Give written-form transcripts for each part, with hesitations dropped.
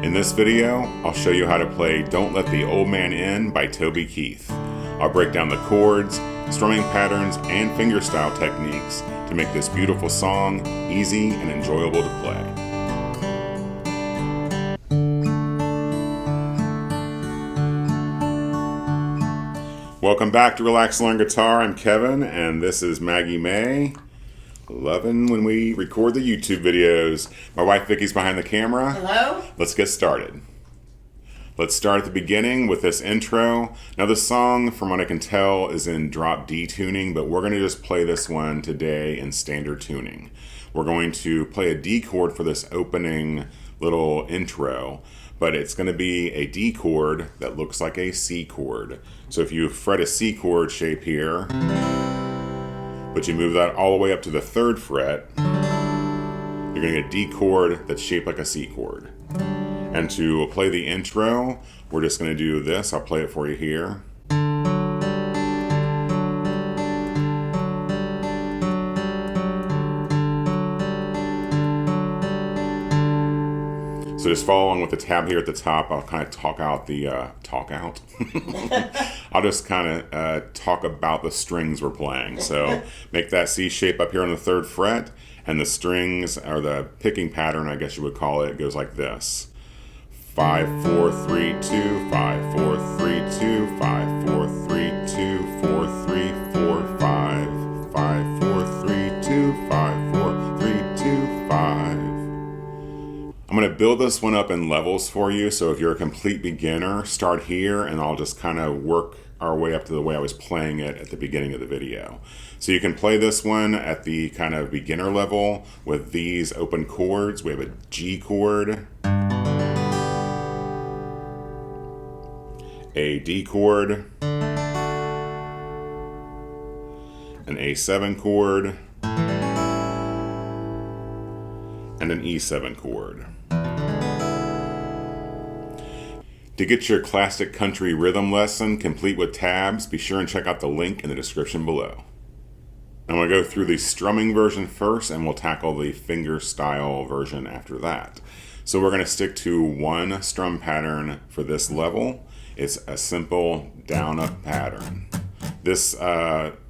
In this video, I'll show you how to play Don't Let the Old Man In by Toby Keith. I'll break down the chords, strumming patterns, and fingerstyle techniques to make this beautiful song easy and enjoyable to play. Welcome back to Relax Learn Guitar. I'm Kevin, and this is Maggie May. Loving when we record the YouTube videos. My wife Vicky's behind the camera. Hello. Let's get started. Let's start at the beginning with this intro. Now this song, from what I can tell, is in drop D tuning, but we're going to just play this one today in standard tuning. We're going to play a D chord for this opening little intro, but it's going to be a D chord that looks like a C chord. So if you fret a C chord shape here, but you move that all the way up to the 3rd fret, you're going to get a D chord that's shaped like a C chord. And to play the intro, we're just going to do this. I'll play it for you here. So just follow along with the tab here at the top. I'll kind of talk out the, I'll just kind of talk about the strings we're playing. So make that C shape up here on the 3rd fret, and the strings, or the picking pattern, I guess you would call it, goes like this. 5, 4, 3, 2, 5, 4, 3, 2, 5, 4, 3, 2, 4, 3, 4, 5, 5, 4, 3, 2, 5, 4, 3, 2, 5. I'm going to build this one up in levels for you, so if you're a complete beginner, start here and I'll just kind of work our way up to the way I was playing it at the beginning of the video. So you can play this one at the kind of beginner level with these open chords. We have a G chord, a D chord, an A7 chord, and an E7 chord. To get your classic country rhythm lesson complete with tabs, be sure and check out the link in the description below. I'm going to go through the strumming version first, and we'll tackle the fingerstyle version after that. So we're going to stick to one strum pattern for this level. It's a simple down-up pattern. This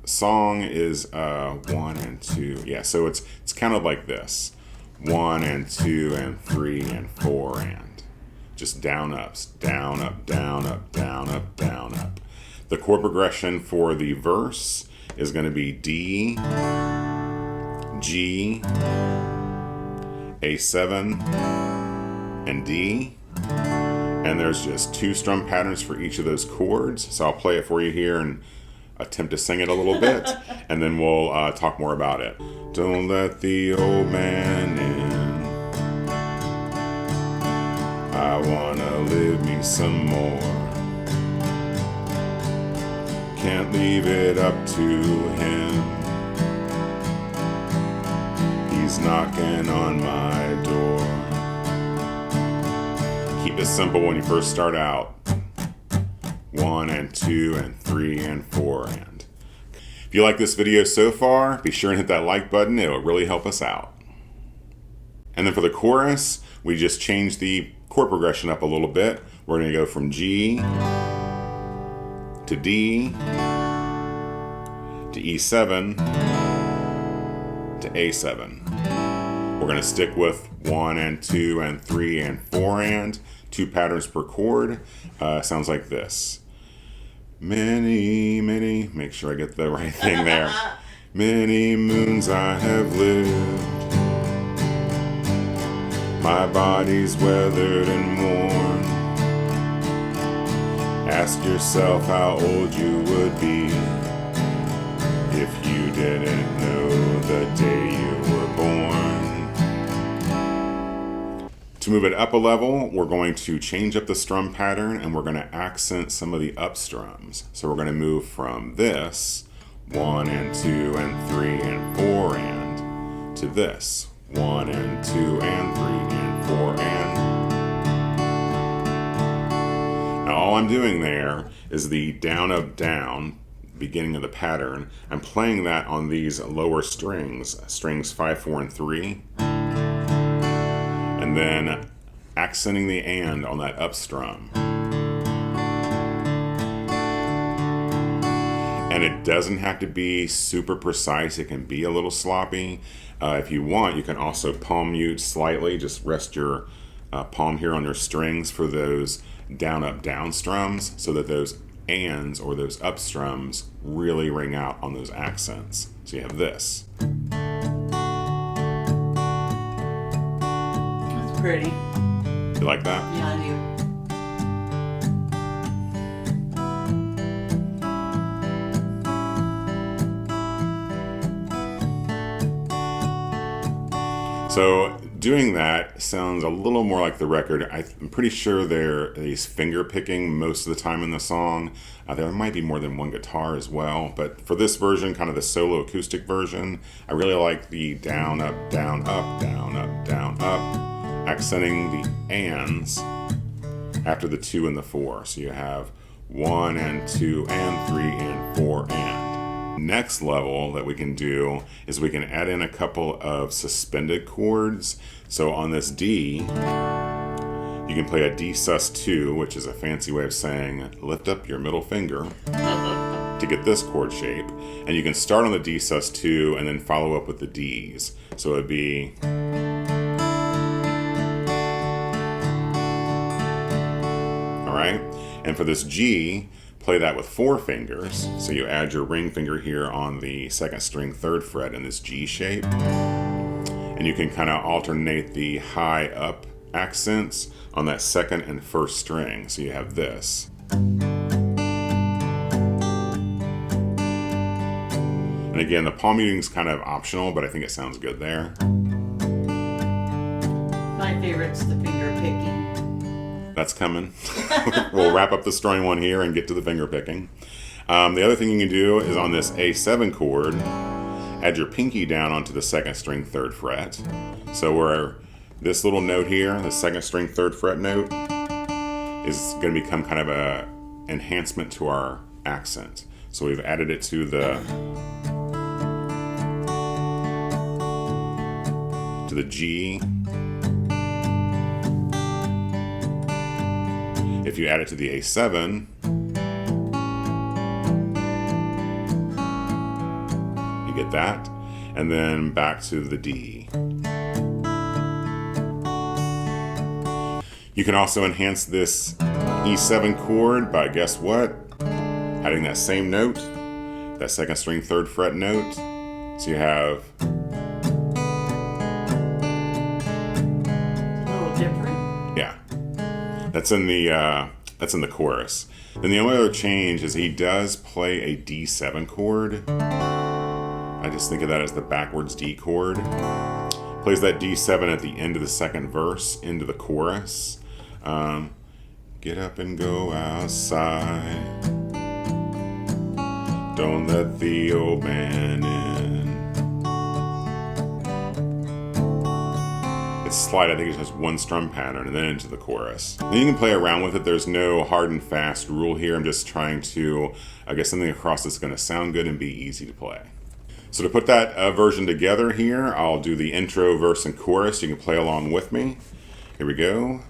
song is 1 and 2. Yeah, so it's kind of like this. 1 and 2 and 3 and 4 and. Just down ups, down up, down up, down up, down up. The chord progression for the verse is going to be D, G, A7, and D. And there's just 2 strum patterns for each of those chords. So I'll play it for you here and attempt to sing it a little bit, and then we'll talk more about it. Don't let the old man in. I wanna live me some more. Can't leave it up to him. He's knocking on my door. Keep it simple when you first start out. 1 and 2 and 3 and 4 and. If you like this video so far, be sure and hit that like button. It will really help us out. And then for the chorus, we just changed the chord progression up a little bit. We're going to go from G to D to E7 to A7. We're going to stick with 1 and 2 and 3 and 4 and 2 patterns per chord. Sounds like this. Many, make sure I get the right thing there. Many moons I have lived. My body's weathered and worn. Ask yourself how old you would be if you didn't know the day you were born. To move it up a level, we're going to change up the strum pattern and we're going to accent some of the up strums. So we're going to move from this 1 and 2 and 3 and 4 and to this 1 and 2 and 3 and 4 and. Now all I'm doing there is the down up down, beginning of the pattern. I'm playing that on these lower strings 5, 4, and 3. And then accenting the and on that up strum. And it doesn't have to be super precise. It can be a little sloppy. If you want, you can also palm mute slightly. Just rest your palm here on your strings for those down, up, down strums so that those ands or those up strums really ring out on those accents. So you have this. That's pretty. You like that? Yeah, I do. So doing that sounds a little more like the record. I'm pretty sure he's finger picking most of the time in the song. There might be more than one guitar as well, but for this version, kind of the solo acoustic version, I really like the down, up, down, up, down, up, down, up, accenting the ands after the 2 and the 4. So you have 1 and 2 and 3 and 4 and. Next level that we can do is we can add in a couple of suspended chords. So on this D, you can play a D sus2, which is a fancy way of saying lift up your middle finger to get this chord shape. And you can start on the D sus2 and then follow up with the Ds. So it'd be all right. And for this G, play that with 4 fingers. So you add your ring finger here on the 2nd string 3rd fret in this G shape. And you can kind of alternate the high up accents on that 2nd and 1st string. So you have this. And again, the palm muting is kind of optional, but I think it sounds good there. My favorite's the finger picking. That's coming. We'll wrap up the strumming one here and get to the finger picking. The other thing you can do is on this A7 chord, add your pinky down onto the 2nd string 3rd fret. So where this little note here, the 2nd string 3rd fret note, is going to become kind of a enhancement to our accent. So we've added it to the G. If you add it to the A7, you get that, and then back to the D. You can also enhance this E7 chord by, guess what? Adding that same note, that 2nd string 3rd fret note. So you have That's in the chorus. Then the only other change is he does play a D7 chord. I just think of that as the backwards D chord. Plays that D7 at the end of the 2nd verse into the chorus. Get up and go outside. Don't let the old man in. It's slight, I think it's just 1 strum pattern and then into the chorus. Then you can play around with it. There's no hard and fast rule here. I'm just trying to get something across that's going to sound good and be easy to play. So to put that version together here, I'll do the intro, verse, and chorus. You can play along with me. Here we go.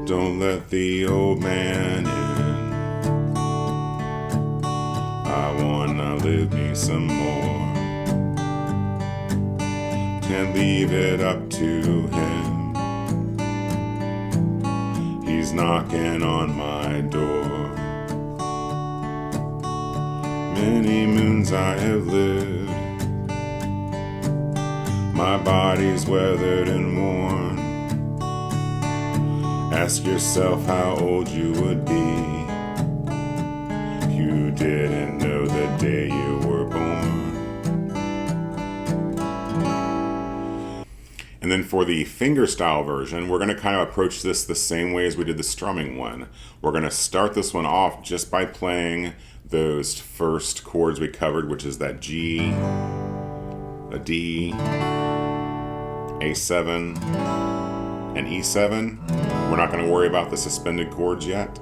Don't let the old man in. I wanna live me some more. Can't leave it up to him. He's knocking on my door. Many moons I have lived. My body's weathered and worn. Ask yourself how old you would be if you didn't know the day you were born. And then for the fingerstyle version, we're going to kind of approach this the same way as we did the strumming one. We're going to start this one off just by playing those first chords we covered, which is that G, a D, A7, and E7. We're not going to worry about the suspended chords yet.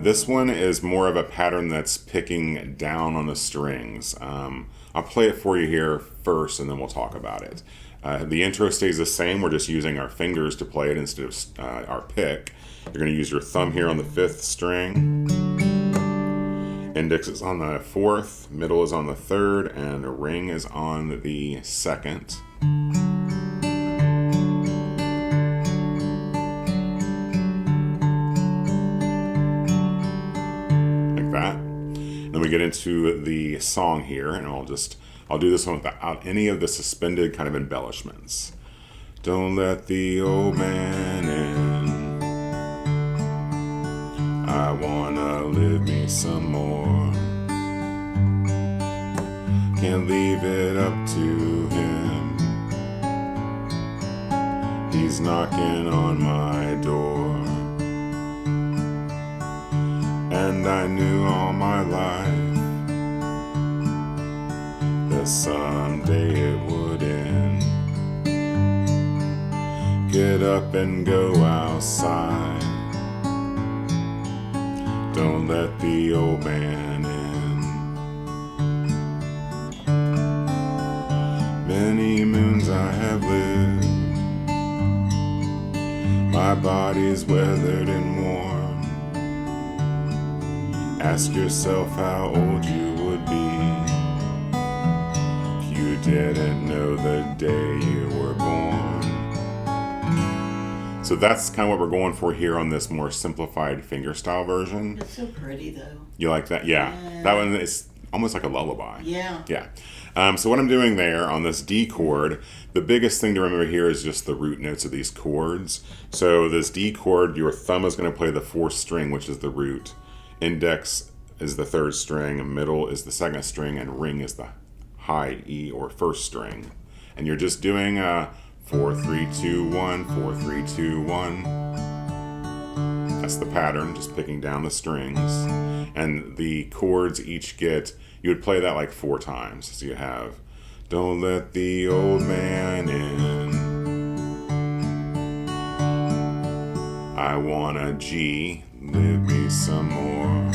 This one is more of a pattern that's picking down on the strings. I'll play it for you here first and then we'll talk about it. The intro stays the same. We're just using our fingers to play it instead of our pick. You're going to use your thumb here on the 5th string. Index is on the 4th, middle is on the 3rd, and the ring is on the 2nd. Like that. Then we get into the song here, and I'll do this one without any of the suspended kind of embellishments. Don't let the old man in. I wanna live me some more. Can't leave it up to him. He's knocking on my door. And I knew all my life that someday it would end. Get up and go outside. Don't let the old man in. Many moons I have lived. My body's weathered and worn. Ask yourself how old you would be if you didn't know the day you were born. So that's kind of what we're going for here on this more simplified fingerstyle version. It's so pretty though. You like that? Yeah. That one is almost like a lullaby. Yeah. Yeah. So what I'm doing there on this D chord, the biggest thing to remember here is just the root notes of these chords. So this D chord, your thumb is going to play the 4th string, which is the root. Index is the 3rd string, middle is the 2nd string, and ring is the high E or 1st string. And you're just doing 4, 3, 2, 1, 4, 3, 2, 1. That's the pattern, just picking down the strings. And the chords each get, you would play that like 4 times. So you have, don't let the old man in. I want a G, live me some more.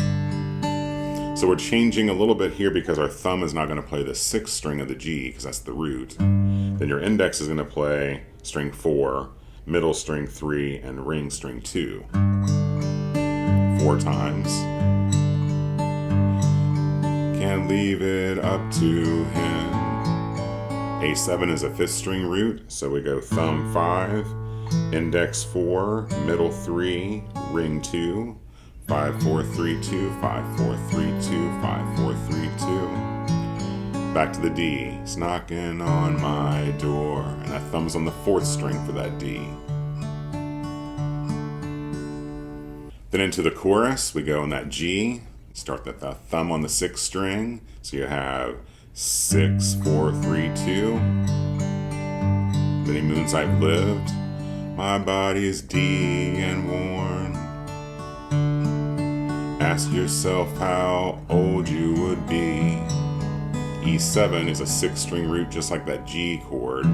So we're changing a little bit here because our thumb is not going to play the 6th string of the G because that's the root. Then your index is going to play string 4, middle string 3, and ring string 2. 4 times. Can't leave it up to him. A7 is a 5th string root, so we go thumb 5, index 4, middle 3, ring 2, 5, 4, 3, 2, 5, 4, 3, 2, 5, 4, 3, 2. Back to the D. It's knocking on my door. And that thumb's on the 4th string for that D. Then into the chorus, we go in that G. Start that thumb on the 6th string. So you have 6, 4, 3, 2. Many moons I've lived. My body's D and worn. Ask yourself how old you would be. E7 is a 6th string root just like that G chord.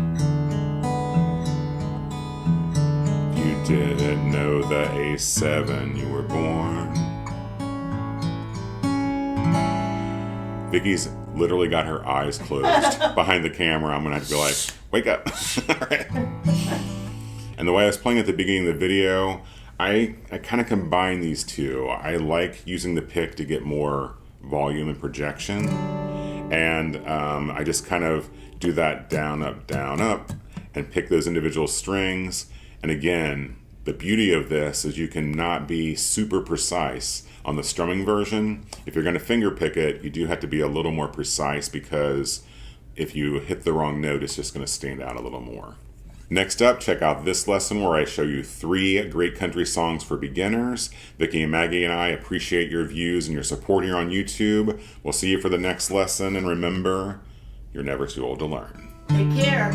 If you didn't know the A7 you were born. Vicky's literally got her eyes closed behind the camera. I'm gonna have to be like, wake up. All right. And the way I was playing at the beginning of the video, I kind of combine these two. I like using the pick to get more volume and projection. And I just kind of do that down, up, and pick those individual strings. And again, the beauty of this is you cannot be super precise on the strumming version. If you're going to finger pick it, you do have to be a little more precise because if you hit the wrong note, it's just going to stand out a little more. Next up, check out this lesson where I show you 3 great country songs for beginners. Vicky and Maggie and I appreciate your views and your support here on YouTube. We'll see you for the next lesson, and remember, you're never too old to learn. Take care.